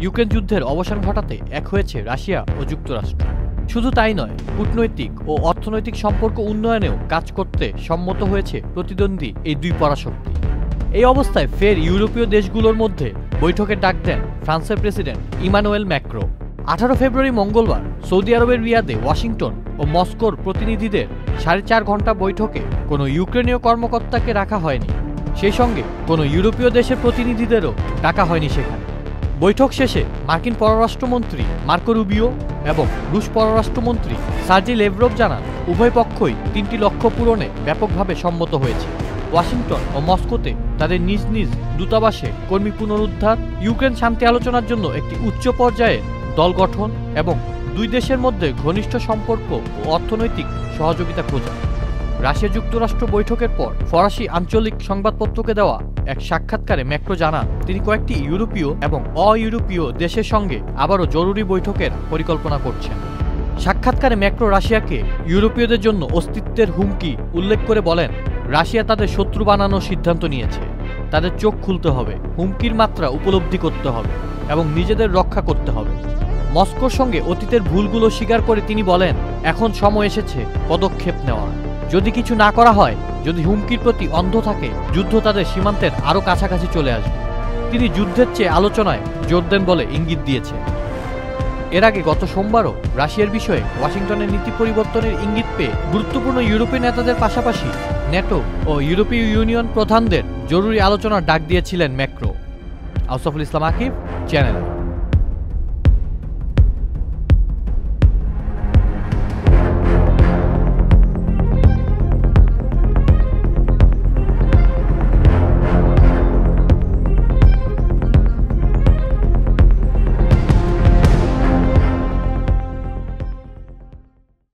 Ukraine যুদ্ধের অবসান ঘটাতে এক হয়েছে রাশিয়া ও যুক্তরাষ্ট্র। শুধু তাই নয়, কূটনৈতিক ও অর্থনৈতিক সম্পর্ক উন্নয়নেও কাজ করতে সম্মত হয়েছে প্রতিদ্বন্দ্বী এই দুই পরাশক্তি। এই অবস্থায় ফের ইউরোপীয় দেশগুলোর মধ্যে বৈঠকের ডাক দেন ফ্রান্সের প্রেসিডেন্ট ইমানুয়েল ম্যাক্রো। 18 ফেব্রুয়ারি মঙ্গলবার সৌদি আরবের রিয়াদে ওয়াশিংটন ও মস্কোর প্রতিনিধিদের 4.5 ঘন্টা বৈঠকে কোনো ইউক্রেনীয় কর্মকর্তাকে রাখা হয়নি। সেই সঙ্গে কোনো ইউরোপীয় দেশের প্রতিনিধিদেরও ডাকা হয়নি সেখানে। বৈঠক শেষে মার্কিন পররাষ্ট্রমন্ত্রী মার্কো রুবিও এবং রুশ পররাষ্ট্রমন্ত্রী সার্জি লেভরভ জানান, উভয় পক্ষই 3টি লক্ষ্য পূরণে ব্যাপকভাবে সম্মত হয়েছে। ওয়াশিংটন ও মস্কোতে তাদের নিজ নিজ দূতাবাসে কর্মী পুনরুদ্ধার, ইউক্রেন শান্তি আলোচনার জন্য একটি উচ্চ পর্যায়ে দল গঠন এবং দুই দেশের মধ্যে ঘনিষ্ঠ সম্পর্ক ও অর্থনৈতিক সহযোগিতা খোঁজা। রাশিয়া যুক্তরাষ্ট্র বৈঠকের পর ফরাসি আঞ্চলিক সংবাদপত্রকে দেওয়া এক সাক্ষাৎকারে ম্যাক্রো জানান, তিনি কয়েকটি ইউরোপীয় এবং অ-ইউরোপীয় দেশের সঙ্গে আবারও জরুরি বৈঠকের পরিকল্পনা করছেন। সাক্ষাৎকারে ম্যাক্রো রাশিয়াকে ইউরোপীয়দের জন্য অস্তিত্বের হুমকি উল্লেখ করে বলেন, রাশিয়া তাদের শত্রু বানানোর সিদ্ধান্ত নিয়েছে। তাদের চোখ খুলতে হবে, হুমকির মাত্রা উপলব্ধি করতে হবে এবং নিজেদের রক্ষা করতে হবে। মস্কোর সঙ্গে অতীতের ভুলগুলো স্বীকার করে তিনি বলেন, এখন সময় এসেছে পদক্ষেপ নেওয়ার। যদি কিছু না করা হয়, যদি হুমকির প্রতি অন্ধ থাকে, যুদ্ধ তাদের সীমান্তের আরও কাছাকাছি চলে আসবে। তিনি যুদ্ধের চেয়ে আলোচনায় জোর দেন বলে ইঙ্গিত দিয়েছে। এর আগে গত সোমবারও রাশিয়ার বিষয়ে ওয়াশিংটনের নীতি পরিবর্তনের ইঙ্গিত পেয়ে গুরুত্বপূর্ণ ইউরোপীয় নেতাদের পাশাপাশি ন্যাটো ও ইউরোপীয় ইউনিয়ন প্রধানদের জরুরি আলোচনার ডাক দিয়েছিলেন ম্যাক্রো। আউসাফুল ইসলাম আকিব, চ্যানেল।